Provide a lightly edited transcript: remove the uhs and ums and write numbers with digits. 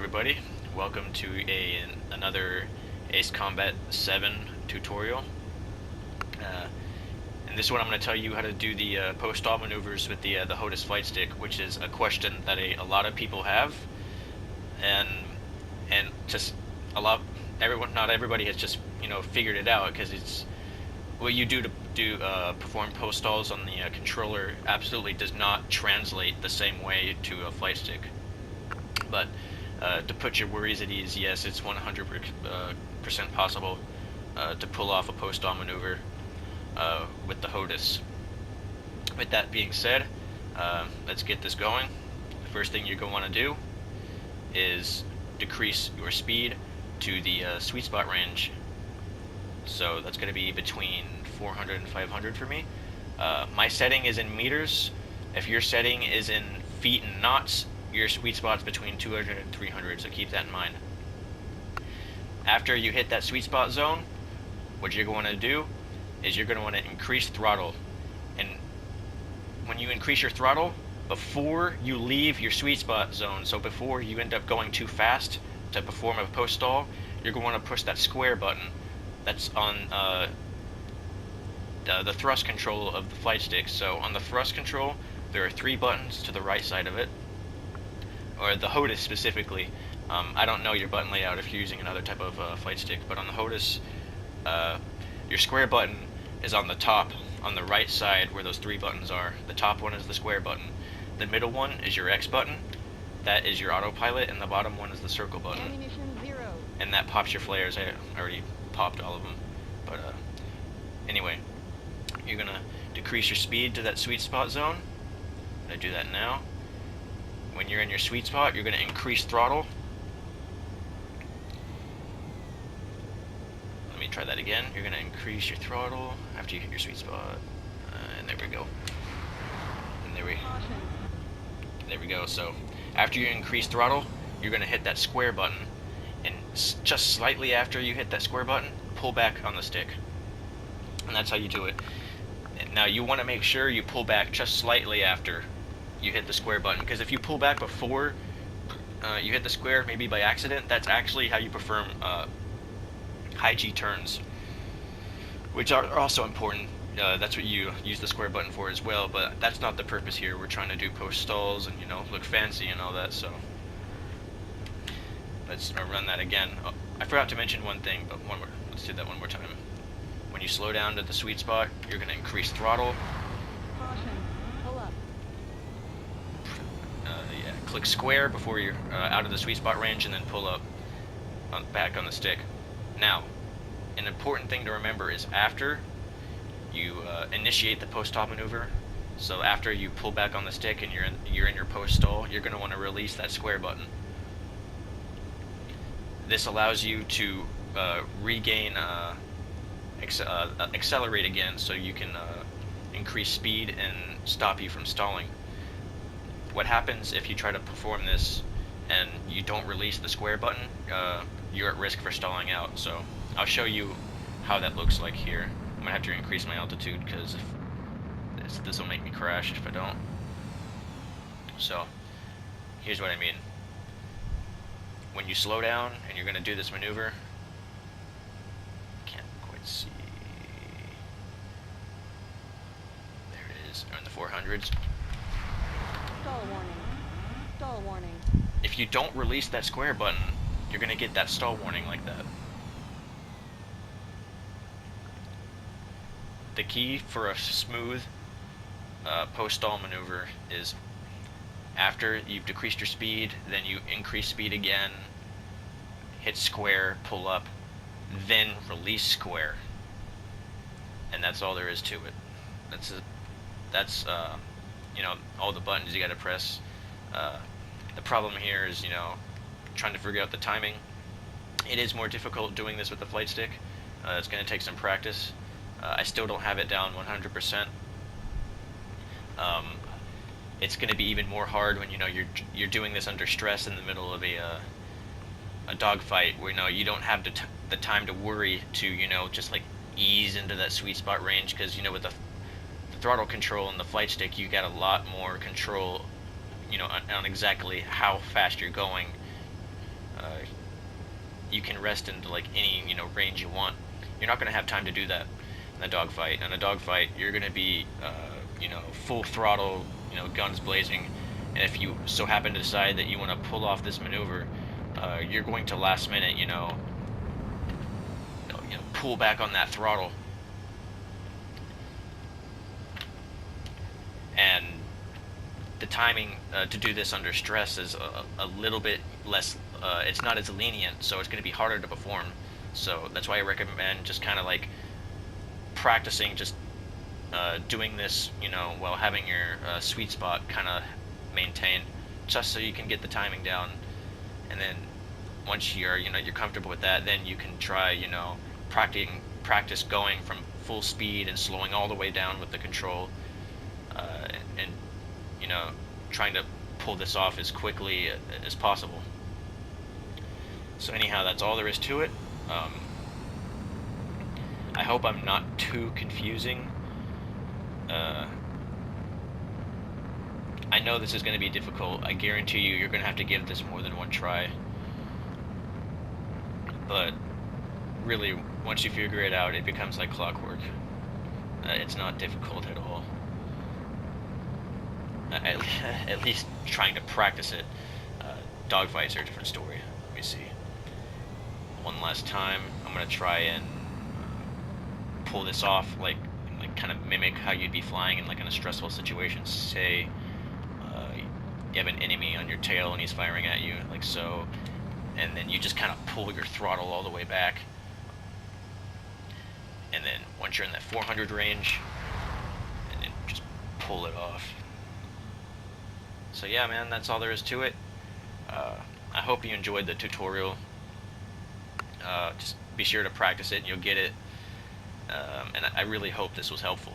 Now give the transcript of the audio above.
everybody, welcome to another Ace Combat 7 tutorial. In this one I'm going to tell you how to do the post-stall maneuvers with the Hotas flight stick, which is a question that a lot of people have, and just not everybody has just figured it out, because it's what you do to perform post stalls on the controller absolutely does not translate the same way to a flight stick. But to put your worries at ease, yes, it's 100% possible to pull off a post stall maneuver with the Hotas. With that being said, let's get this going. The first thing you're going to want to do is decrease your speed to the sweet spot range. So that's going to be between 400 and 500 for me. My setting is in meters. If your setting is in feet and knots, your sweet spot's between 200 and 300, so keep that in mind. After you hit that sweet spot zone, what you're going to do is you're going to want to increase throttle. And when you increase your throttle, before you leave your sweet spot zone, so before you end up going too fast to perform a post stall, you're going to want to push that square button that's on the thrust control of the flight stick. So on the thrust control, there are 3 buttons to the right side of it, or the Hotas specifically. I don't know your button layout if you're using another type of flight stick, but on the Hotas, your square button is on the top, on the right side where those 3 buttons are. The top one is the square button. The middle one is your X button. That is your autopilot, and the bottom one is the circle button. Ammunition 0. And that pops your flares. I already popped all of them. But anyway, you're gonna decrease your speed to that sweet spot zone. I'm gonna do that now. When you're in your sweet spot, you're gonna increase throttle. Let me try that again. You're gonna increase your throttle after you hit your sweet spot, and there we go. And there we go. So after you increase throttle, you're gonna hit that square button, and just slightly after you hit that square button, pull back on the stick. And that's how you do it. Now you want to make sure you pull back just slightly after you hit the square button, because if you pull back before you hit the square, maybe by accident, that's actually how you perform high G turns, which are also important. That's what you use the square button for as well, but that's not the purpose here. We're trying to do post stalls and look fancy and all that. So let's run that again. Oh, I forgot to mention one thing, but let's do that one more time. When you slow down to the sweet spot, you're going to increase throttle. Caution. Pull up. Yeah, click square before you're out of the sweet spot range, and then pull up back on the stick. Now, an important thing to remember is after you initiate the post stall maneuver, so after you pull back on the stick and you're in your post stall, you're going to want to release that square button. This allows you to regain accelerate again, so you can increase speed and stop you from stalling. What happens if you try to perform this and you don't release the square button? You're at risk for stalling out. So I'll show you how that looks like here. I'm gonna have to increase my altitude, because this will make me crash if I don't. So here's what I mean. When you slow down and you're gonna do this maneuver, can't quite see. There it is. We're in the 400s. Stall warning. Stall warning. If you don't release that square button, you're going to get that stall warning like that. The key for a smooth post-stall maneuver is after you've decreased your speed, then you increase speed again, hit square, pull up, then release square. And that's all there is to it. That's all the buttons you got to press. The problem here is, trying to figure out the timing. It is more difficult doing this with the flight stick. It's going to take some practice. I still don't have it down 100%. It's going to be even more hard when you're doing this under stress in the middle of a dogfight, where you don't have the time to worry to just like ease into that sweet spot range, because with the throttle control and the flight stick, you got a lot more control on exactly how fast you're going you can rest into like any range you want. You're not going to have time to do that in a dogfight. In a dogfight, you're going to be full throttle, guns blazing, and if you so happen to decide that you want to pull off this maneuver, you're going to last minute, pull back on that throttle, and the timing to do this under stress is a little bit less. It's not as lenient, so it's going to be harder to perform. So that's why I recommend just kind of like practicing, just doing this, while having your sweet spot kind of maintained, just so you can get the timing down. And then once you're comfortable with that, then you can try practice going from full speed and slowing all the way down with the control, and trying to pull this off as quickly as possible. So anyhow, that's all there is to it. I hope I'm not too confusing. I know this is going to be difficult. I guarantee you're going to have to give this more than one try. But really, once you figure it out, it becomes like clockwork. It's not difficult at all. At least trying to practice it. Dogfights are a different story. Let me see. One last time, I'm gonna try and pull this off, like kind of mimic how you'd be flying in a stressful situation. Say you have an enemy on your tail and he's firing at you, like so, and then you just kind of pull your throttle all the way back, and then once you're in that 400 range, and then just pull it off. So yeah, man, that's all there is to it. I hope you enjoyed the tutorial. Just be sure to practice it and you'll get it. And I really hope this was helpful.